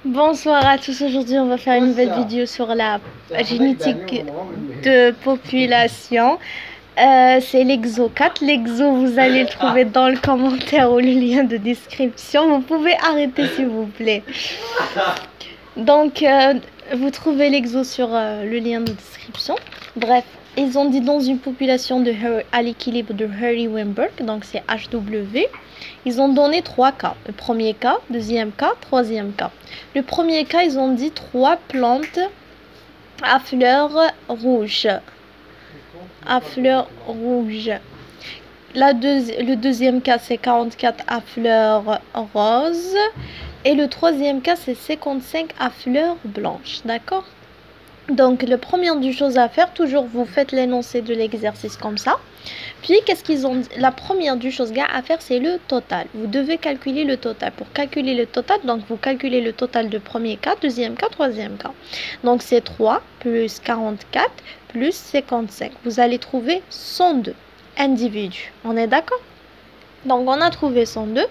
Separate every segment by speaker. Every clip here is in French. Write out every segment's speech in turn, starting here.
Speaker 1: Bonsoir à tous, aujourd'hui on va faire une nouvelle vidéo sur la génétique de population. C'est l'exo 4. L'exo, vous allez le trouver dans le commentaire ou le lien de description. Vous pouvez arrêter s'il vous plaît. Donc vous trouvez l'exo sur le lien de description. Bref, ils ont dit dans une population à l'équilibre de Harry-Weinberg, donc c'est HW. Ils ont donné 3 cas. Le premier cas, deuxième cas, troisième cas. Le premier cas, ils ont dit 3 plantes à fleurs rouges. À fleurs rouges. Le deuxième cas, c'est 44 à fleurs roses. Et le troisième cas, c'est 55 à fleurs blanches. D'accord? Donc, la première des choses à faire, toujours vous faites l'énoncé de l'exercice comme ça. Puis, qu'est-ce qu'ils ont dit? La première des choses à faire, c'est le total. Vous devez calculer le total. Pour calculer le total, donc vous calculez le total de premier cas, deuxième cas, troisième cas. Donc, c'est 3 plus 44 plus 55. Vous allez trouver 102 individus. On est d'accord? Donc, on a trouvé 102.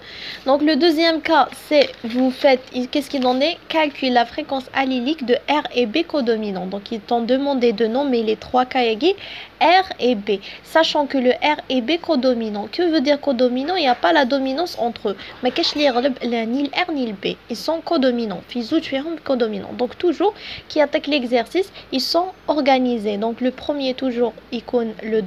Speaker 1: Donc, le deuxième cas, c'est vous faites, qu'est-ce qu'ils ont dit? Calcule la fréquence allylique de R et B codominants. Donc, ils t'ont demandé de nommer les 3 cas égaux R et B. Sachant que le R et B codominant. Que veut dire codominant? Il n'y a pas la dominance entre eux. Mais qu'est-ce que ni le R ni le B? Ils sont codominants. Codominants. Donc, toujours, qui attaque l'exercice, ils sont organisés. Donc, le premier, toujours, il connaît le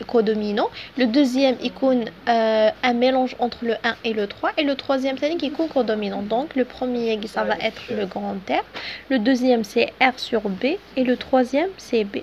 Speaker 1: codominant. Le deuxième, il connaît un mélange entre le 1 et le 3, et le troisième c'est qui est codominant. Donc le premier ça va être le grand R, le deuxième c'est R sur B et le troisième c'est B.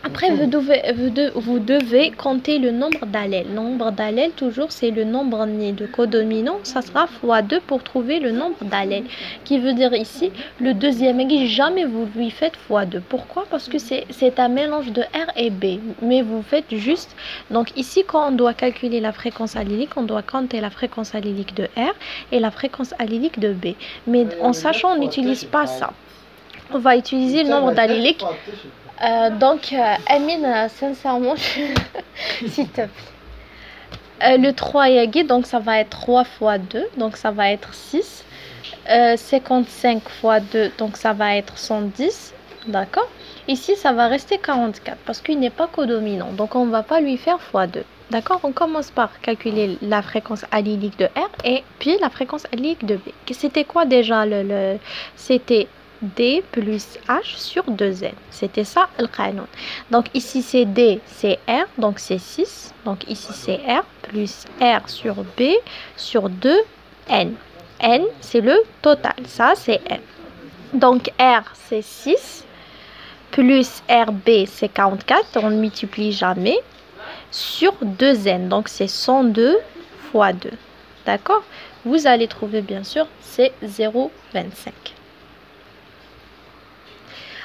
Speaker 1: Après, vous devez compter le nombre d'allèles. Nombre d'allèles, toujours, c'est le nombre né de codominant. Ça sera x2 pour trouver le nombre d'allèles. Qui veut dire ici, le deuxième, jamais vous lui faites x2. Pourquoi? Parce que c'est un mélange de R et B. Mais vous faites juste... Donc ici, quand on doit calculer la fréquence allylique, on doit compter la fréquence allylique de R et la fréquence allylique de B. Mais en sachant, on n'utilise pas ça. On va utiliser le nombre d'allyliques. Donc, Amine, sincèrement, s'il te plaît. Le 3 est gay, donc ça va être 3 fois 2, donc ça va être 6. 55 fois 2, donc ça va être 110. D'accord? Ici, ça va rester 44 parce qu'il n'est pas codominant. Donc, on ne va pas lui faire fois 2. D'accord? On commence par calculer la fréquence allylique de R et puis la fréquence allylique de B. C'était quoi déjà C'était D plus H sur 2N. C'était ça le canon. Donc ici c'est D, c'est R, donc c'est 6. Donc ici c'est R plus R sur B sur 2N. N c'est le total, ça c'est N. Donc R c'est 6 plus RB c'est 44, on ne multiplie jamais, sur 2N. Donc c'est 102 fois 2. D'accord? Vous allez trouver bien sûr c'est 0,25.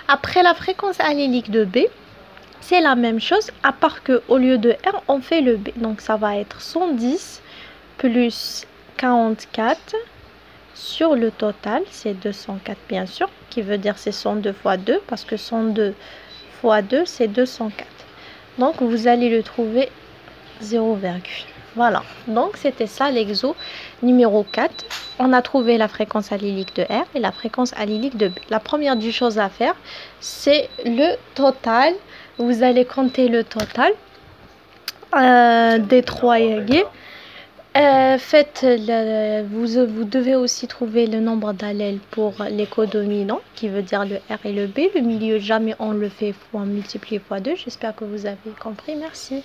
Speaker 1: Après la fréquence allylique de B, c'est la même chose, à part que au lieu de R, on fait le B. Donc ça va être 110 plus 44 sur le total, c'est 204 bien sûr, qui veut dire c'est 102 fois 2, parce que 102 fois 2, c'est 204. Donc vous allez le trouver 0, voilà, donc c'était ça l'exo numéro 4. On a trouvé la fréquence allylique de R et la fréquence allylique de B. La première des choses à faire, c'est le total. Vous allez compter le total des 3 égaux. Vous devez aussi trouver le nombre d'allèles pour les codominants, qui veut dire le R et le B. Le milieu, jamais on le fait, on multiplie fois 2. J'espère que vous avez compris. Merci.